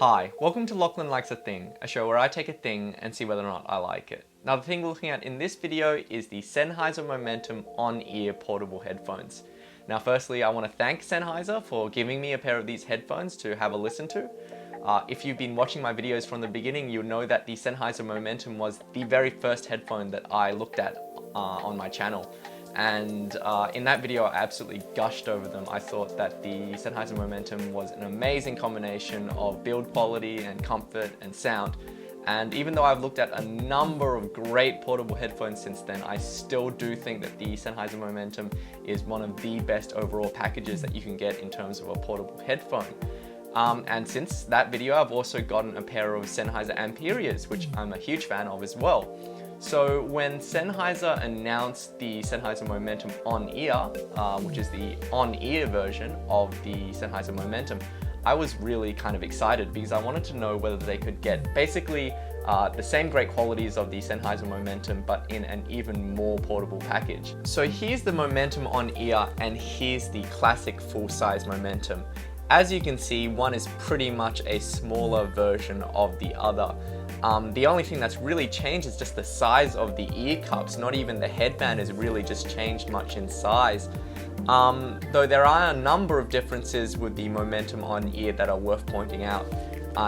Hi, welcome to Lachlan Likes a Thing, a show where I take a thing and see whether or not I like it. Now the thing we're looking at in this video is the Sennheiser Momentum on-ear portable headphones. Now firstly, I want to thank Sennheiser for giving me a pair of these headphones to have a listen to. If you've been watching my videos from the beginning, you'll know that the Sennheiser Momentum was the very first headphone that I looked at on my channel. And in that video I absolutely gushed over them. I thought that the Sennheiser Momentum was an amazing combination of build quality and comfort and sound. And even though I've looked at a number of great portable headphones since then, I still do think that the Sennheiser Momentum is one of the best overall packages that you can get in terms of a portable headphone. And since that video I've also gotten a pair of Sennheiser Inferiors, which I'm a huge fan of as well. So when Sennheiser announced the Sennheiser Momentum on-ear, which is the on-ear version of the Sennheiser Momentum, I was really kind of excited because I wanted to know whether they could get basically the same great qualities of the Sennheiser Momentum but in an even more portable package. So here's the Momentum on-ear and here's the classic full-size Momentum. As you can see, one is pretty much a smaller version of the other. The only thing that's really changed is just the size of the ear cups. Not even the headband has really just changed much in size. Though there are a number of differences with the Momentum on-ear that are worth pointing out.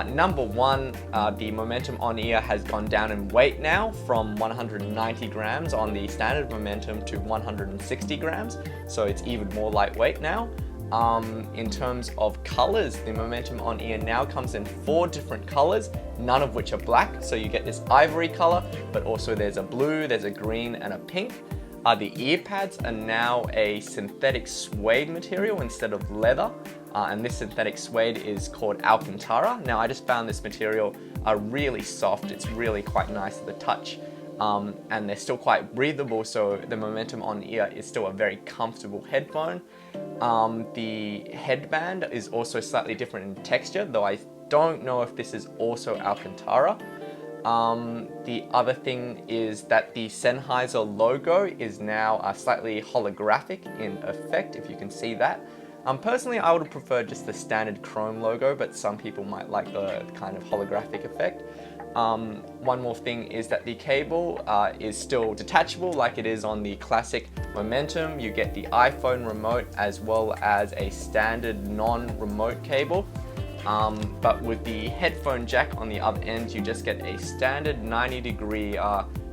Number one, the Momentum on-ear has gone down in weight now from 190 grams on the standard Momentum to 160 grams, so it's even more lightweight now. In terms of colors, the Momentum on-ear now comes in 4 different colors, none of which are black. So you get this ivory color, but also there's a blue, there's a green, and a pink. The ear pads are now a synthetic suede material instead of leather. And this synthetic suede is called Alcantara. Now I just found this material really soft. It's really quite nice to the touch. And they're still quite breathable, so the Momentum on-ear is still a very comfortable headphone. The headband is also slightly different in texture, though I don't know if this is also Alcantara. The other thing is that the Sennheiser logo is now slightly holographic in effect, if you can see that. Personally, I would have preferred just the standard chrome logo, but some people might like the kind of holographic effect. One more thing is that the cable is still detachable like it is on the classic Momentum. You get the iPhone remote as well as a standard non-remote cable. But with the headphone jack on the other end, you just get a standard 90-degree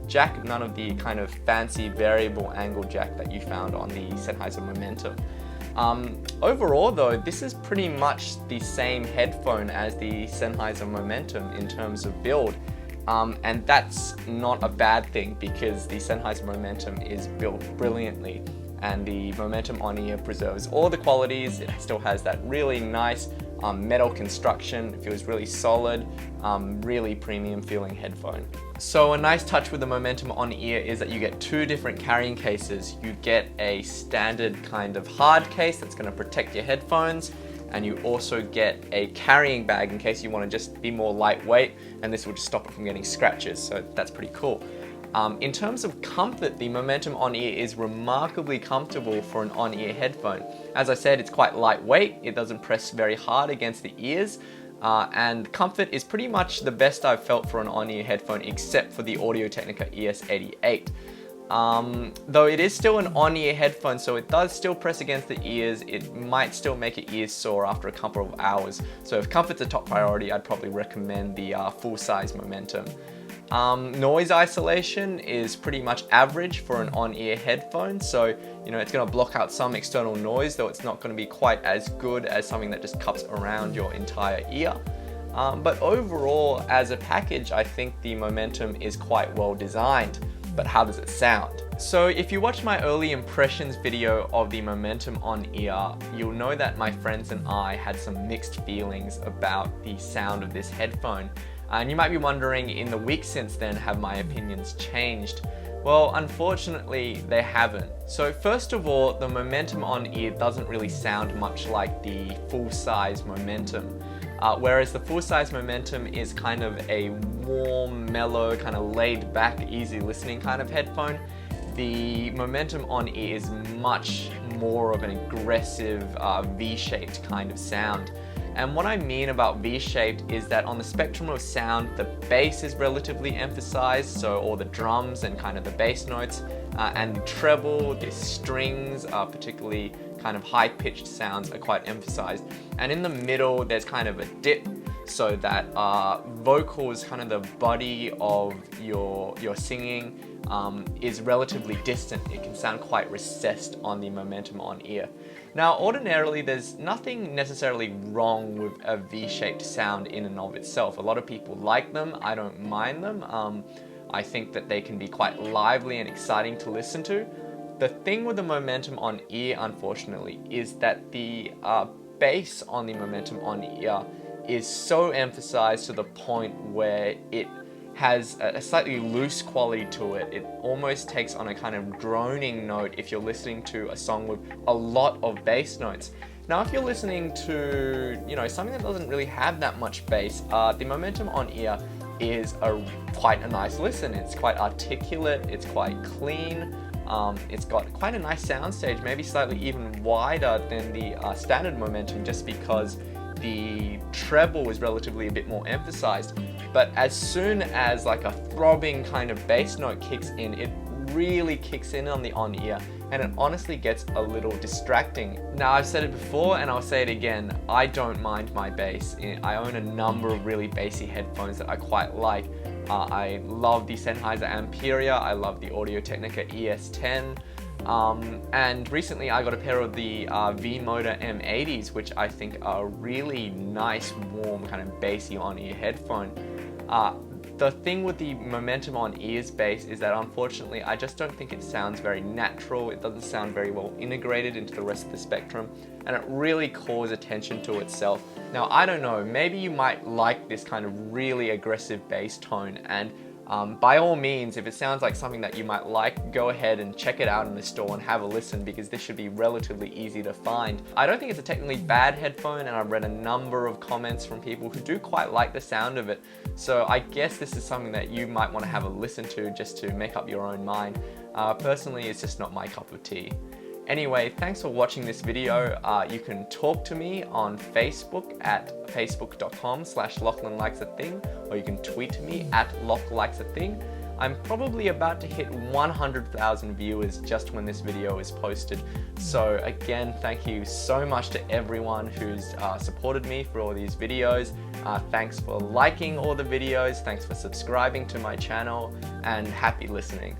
jack, none of the kind of fancy variable angle jack that you found on the Sennheiser Momentum. Overall though, this is pretty much the same headphone as the Sennheiser Momentum in terms of build. And that's not a bad thing because the Sennheiser Momentum is built brilliantly and the Momentum on-ear preserves all the qualities. It still has that really nice metal construction. It feels really solid, really premium feeling headphone. So a nice touch with the Momentum on-ear is that you get 2 different carrying cases. You get a standard kind of hard case that's going to protect your headphones, and you also get a carrying bag in case you want to just be more lightweight, and this will just stop it from getting scratches, so that's pretty cool. In terms of comfort, the Momentum on-ear is remarkably comfortable for an on-ear headphone. As I said, it's quite lightweight, it doesn't press very hard against the ears, and comfort is pretty much the best I've felt for an on-ear headphone except for the Audio-Technica ES88. Though it is still an on-ear headphone, so it does still press against the ears, it might still make your ears sore after a couple of hours. So if comfort's a top priority, I'd probably recommend the full-size Momentum. Noise isolation is pretty much average for an on-ear headphone, so you know it's going to block out some external noise, though it's not going to be quite as good as something that just cups around your entire ear. But overall, as a package, I think the Momentum is quite well designed. But how does it sound? So if you watched my early impressions video of the Momentum on-ear, you'll know that my friends and I had some mixed feelings about the sound of this headphone. And you might be wondering, in the weeks since then, have my opinions changed? Well, unfortunately, they haven't. So first of all, the Momentum on-ear doesn't really sound much like the full-size Momentum. Whereas the full-size Momentum is kind of a warm, mellow, kind of laid-back, easy listening kind of headphone. The Momentum on-ear is much more of an aggressive, V-shaped kind of sound. And what I mean about V-shaped is that on the spectrum of sound, the bass is relatively emphasized, so all the drums and kind of the bass notes, and the treble, the strings, particularly kind of high-pitched sounds, are quite emphasized. And in the middle, there's kind of a dip, so that vocals, kind of the body of your singing, is relatively distant. It can sound quite recessed on the momentum on ear. Now, ordinarily, there's nothing necessarily wrong with a V-shaped sound in and of itself. A lot of people like them. I don't mind them. I think that they can be quite lively and exciting to listen to. The thing with the momentum on ear, unfortunately, is that the bass on the momentum on ear is so emphasized to the point where it has a slightly loose quality to it. It almost takes on a kind of droning note if you're listening to a song with a lot of bass notes. Now, if you're listening to, something that doesn't really have that much bass, the momentum on ear is quite a nice listen. It's quite articulate, it's quite clean, it's got quite a nice soundstage, maybe slightly even wider than the standard momentum, just because the treble is relatively a bit more emphasized. But as soon as like a throbbing kind of bass note kicks in, it really kicks in on the on-ear, and it honestly gets a little distracting. Now, I've said it before and I'll say it again, I don't mind my bass. I own a number of really bassy headphones that I quite like. I love the Sennheiser Inferior, I love the Audio-Technica ES10, and recently I got a pair of the V-Moda M80s, which I think are a really nice, warm, kind of bassy on-ear headphone. The thing with the momentum on ears bass is that unfortunately I just don't think it sounds very natural. It doesn't sound very well integrated into the rest of the spectrum, and it really calls attention to itself. Now, I don't know, maybe you might like this kind of really aggressive bass tone, and by all means, if it sounds like something that you might like, go ahead and check it out in the store and have a listen, because this should be relatively easy to find. I don't think it's a technically bad headphone, and I've read a number of comments from people who do quite like the sound of it. So I guess this is something that you might want to have a listen to just to make up your own mind. Personally, it's just not my cup of tea. Anyway, thanks for watching this video. You can talk to me on Facebook at facebook.com/LachlanLikesAthing, or you can tweet to me at LachLikesAthing. I'm probably about to hit 100,000 viewers just when this video is posted. So again, thank you so much to everyone who's supported me for all these videos. Thanks for liking all the videos, thanks for subscribing to my channel, and happy listening.